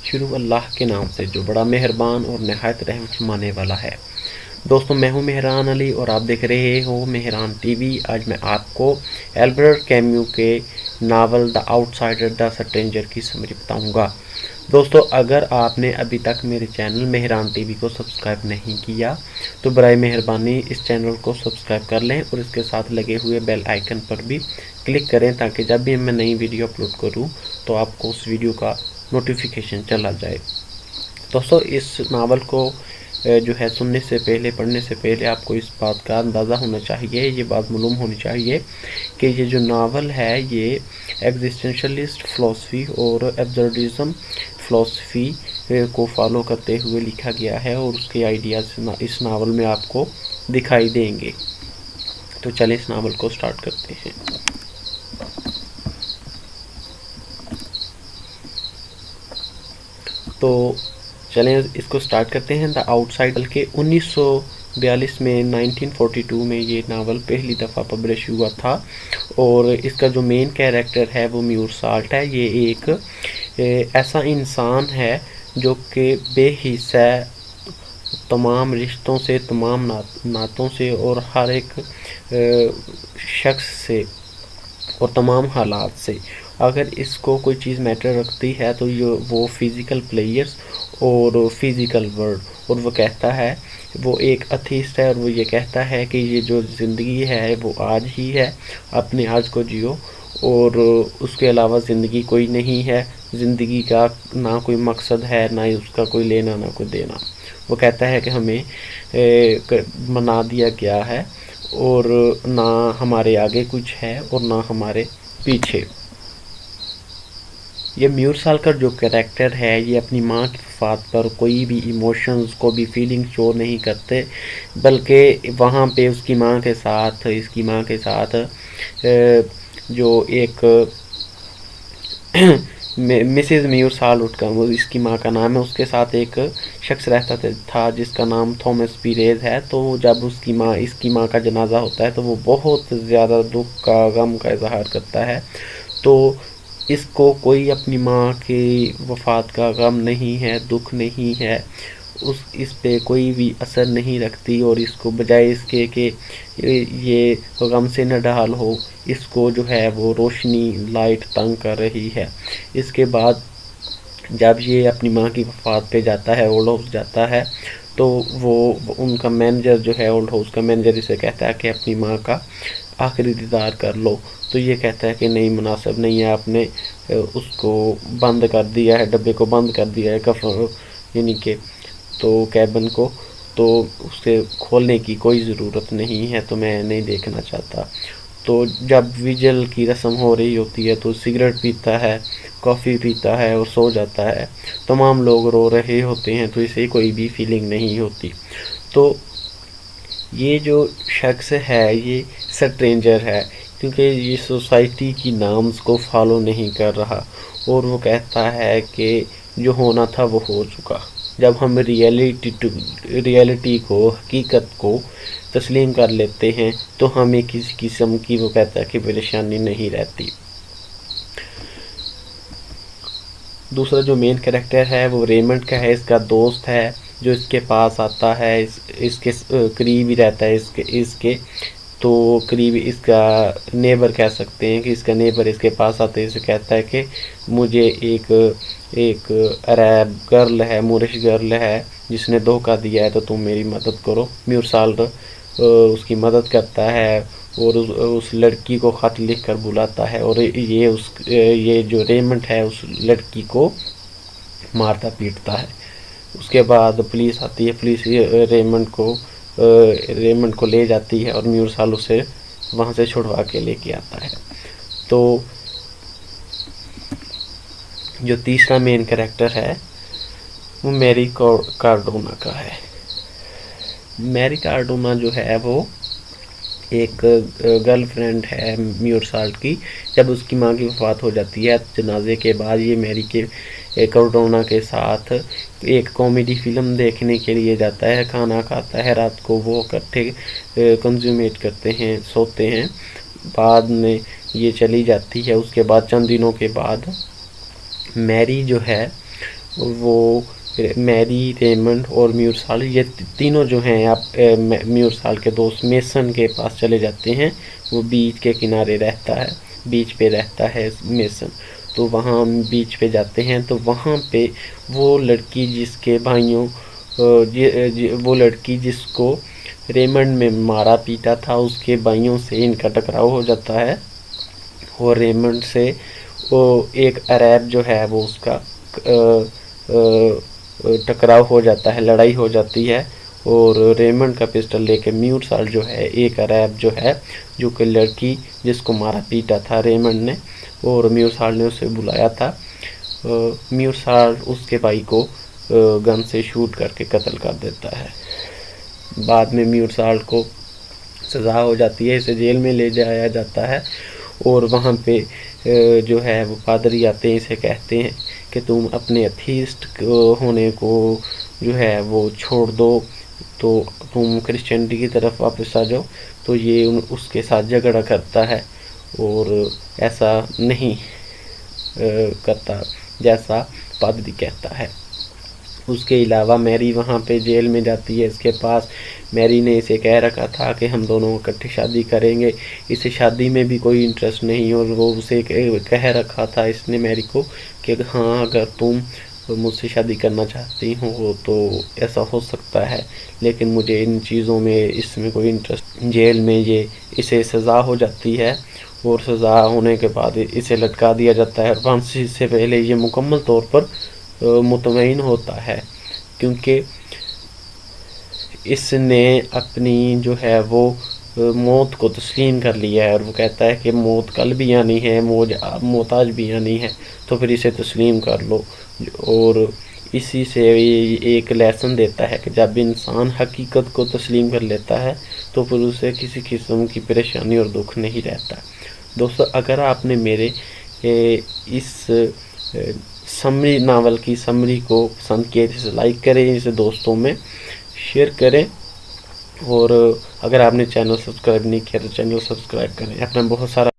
शुरू अल्लाह के नाम से जो बड़ा मेहरबान और नहायत रहम फरमाने वाला है। दोस्तों, मैं हूं मेहरान अली और आप देख रहे हो मेहरान टीवी। आज मैं आपको एल्बर्ट कैम्यू के novel the outsider the stranger की समरी बताऊंगा। दोस्तों, अगर आपने अभी तक मेरे चैनल मेहरान टीवी को सब्सक्राइब नहीं किया तो बराए मेहरबानी इस चैनल को सब्सक्राइब कर लें और इसके साथ लगे हुए बेल आइकन पर भी क्लिक करें ताकि जब भी मैं नई वीडियो अपलोड करूं तो आपको उस वीडियो का नोटिफिकेशन चला जाए। दोस्तों, इस नावल को जो है सुनने से पहले, पढ़ने से पहले आपको इस बात का अंदाज़ा होना चाहिए, ये बात मालूम होनी चाहिए कि ये जो नावल है ये एग्जिस्टेंशलिस्ट फ़िलासफ़ी और एब्सर्डिज़म फ़िलासफ़ी को फॉलो करते हुए लिखा गया है और उसके आइडियाज़ इस नावल में आपको दिखाई देंगे। तो चलिए इस नावल को स्टार्ट करते हैं। तो चलें इसको स्टार्ट करते हैं। द आउटसाइडर के 1942 में 1942 में ये नावल पहली दफ़ा पब्लिश हुआ था और इसका जो मेन कैरेक्टर है वो म्यूर साल्ट है। ये एक ऐसा इंसान है जो कि बेहिस्सा तमाम रिश्तों से, तमाम नातों से और हर एक शख्स से और तमाम हालात से अगर इसको कोई चीज़ मैटर रखती है तो ये वो फिज़िकल प्लेयर्स और फिज़िकल वर्ल्ड। और वो कहता है, वो एक अथीस्ट है और वो ये कहता है कि ये जो ज़िंदगी है वो आज ही है, अपने आज को जियो और उसके अलावा ज़िंदगी कोई नहीं है। ज़िंदगी का ना कोई मकसद है, ना ही उसका कोई लेना ना कोई देना। वो कहता है कि हमें बना दिया गया है और ना हमारे आगे कुछ है और ना हमारे पीछे। ये म्यूर साल्ट जो कैरेक्टर है ये अपनी माँ की वफ़ात पर कोई भी इमोशंस को भी फीलिंग शो नहीं करते, बल्कि वहाँ पे उसकी माँ के साथ, इसकी माँ के साथ जो एक मिसेस म्यूर साल्ट का, वो इसकी माँ का नाम है, उसके साथ एक शख्स रहता था जिसका नाम थॉमस पीरेज है। तो जब इसकी माँ का जनाजा होता है तो वो बहुत ज़्यादा दुख का, गम का इजहार करता है। तो इसको कोई अपनी माँ की वफ़ात का गम नहीं है, दुख नहीं है, इस पे कोई भी असर नहीं रखती और इसको बजाय इसके कि ये गम से न ढाल हो, इसको जो है वो रोशनी, लाइट तंग कर रही है। इसके बाद जब ये अपनी माँ की वफ़ात पे जाता है, ओल्ड हाउस जाता है, तो वो उनका मैनेजर जो है, ओल्ड हाउस का मैनेजर इसे कहता है कि अपनी माँ का आखिरी दीदार कर लो। तो ये कहता है कि नहीं, मुनासिब नहीं है, आपने उसको बंद कर दिया है, डब्बे को बंद कर दिया है, कफन यानी कि तो कैबिन को, तो उसे खोलने की कोई ज़रूरत नहीं है, तो मैं नहीं देखना चाहता। तो जब विजल की रस्म हो रही होती है तो सिगरेट पीता है, कॉफ़ी पीता है और सो जाता है। तमाम लोग रो रहे होते हैं तो इसे कोई भी फीलिंग नहीं होती। तो ये जो शख्स है ये स्ट्रेंजर है क्योंकि ये सोसाइटी की नॉर्म्स को फॉलो नहीं कर रहा और वो कहता है कि जो होना था वो हो चुका। जब हम रियलिटी को, हकीकत को तस्लीम कर लेते हैं तो हमें किसी किस्म की, वो कहता है कि परेशानी नहीं रहती। दूसरा जो मेन कैरेक्टर है वो रेमंड का है, इसका दोस्त है जो इसके पास आता है, इसके करीब ही रहता है, इसके तो करीब, इसका नेबर कह सकते हैं कि इसका नेबर इसके पास आते हैं, इसे कहता है कि मुझे एक अरब गर्ल है, मूरिश गर्ल है जिसने धोखा दिया है, तो तुम मेरी मदद करो। म्यूर साल्ट उसकी मदद करता है और उस लड़की को ख़त लिख कर बुलाता है और ये जो रेमंड है उस लड़की को मारता पीटता है। उसके बाद पुलिस आती है, पुलिस रेमंड को ले जाती है और म्यूर साल्ट उसे वहाँ से छुड़वा के लेके आता है। तो जो तीसरा मेन कैरेक्टर है वो मैरी कार्डोना का है। मैरी कार्डोना जो है वो एक गर्लफ्रेंड है म्यूर साल्ट की। जब उसकी माँ की वफ़ात हो जाती है जनाजे के बाद ये मैरी के कार्डोना के साथ एक कॉमेडी फ़िल्म देखने के लिए जाता है, खाना खाता है, रात को वो इकट्ठे कंज्यूमेट करते हैं, सोते हैं। बाद में ये चली जाती है। उसके बाद चंद दिनों के बाद मैरी जो है वो मैरी, रेमंड और म्यूरसाल्ट, ये तीनों जो हैं आप म्यूरसाल्ट के दोस्त मेसन के पास चले जाते हैं। वो बीच के किनारे रहता है, बीच पे रहता है मेसन। तो वहाँ बीच पे जाते हैं, तो वहाँ पे वो लड़की जिसके भाइयों वो लड़की जिसको रेमंड में मारा पीटा था, उसके भाइयों से इनका टकराव हो जाता है। और रेमंड से वो एक अरब जो है वो उसका टकराव हो जाता है, लड़ाई हो जाती है। और रेमंड का पिस्टल लेके म्यूरसाल्ट जो है, एक अरब जो है, जो कि लड़की जिसको मारा पीटा था रेमंड ने और म्यूरसाल्ट ने उसे बुलाया था, म्यूरसाल्ट उसके भाई को गन से शूट करके कत्ल कर देता है। बाद में म्यूरसाल्ट को सज़ा हो जाती है, इसे जेल में ले जाया जाता है। और वहाँ पे जो है वो पादरी आते हैं, इसे कहते हैं कि तुम अपने एथीस्ट होने को जो है वो छोड़ दो, तो तुम क्रिश्चियनिटी की तरफ वापस आ जाओ। तो ये उसके साथ झगड़ा करता है और ऐसा नहीं करता जैसा पादरी कहता है। उसके अलावा मैरी वहाँ पे जेल में जाती है इसके पास। मैरी ने इसे कह रखा था कि हम दोनों इकट्ठी शादी करेंगे, इसे शादी में भी कोई इंटरेस्ट नहीं, और वो उसे कह रखा था इसने मैरी को कि हाँ अगर तुम मुझसे शादी करना चाहती हो तो ऐसा हो सकता है, लेकिन मुझे इन चीज़ों में इसमें कोई इंटरेस्ट। जेल में इसे सज़ा हो जाती है और सज़ा होने के बाद इसे लटका दिया जाता है। फांसी से पहले ये मुकम्मल तौर पर मुतमईन होता है, क्योंकि इसने अपनी जो है वो मौत को तस्लीम कर लिया है। और वो कहता है कि मौत कल भी आनी है, मौत आज भी आनी है, तो फिर इसे तस्लीम कर लो। और इसी से एक लेसन देता है कि जब इंसान हकीकत को तस्लीम कर लेता है तो फिर उसे किसी किस्म की परेशानी और दुख नहीं रहता। दोस्तों, अगर आपने मेरे इस समरी नावल की समरी को पसंद किया तो इसे लाइक करें, इसे दोस्तों में शेयर करें, और अगर आपने चैनल सब्सक्राइब नहीं किया तो चैनल सब्सक्राइब करें। अपना बहुत सारा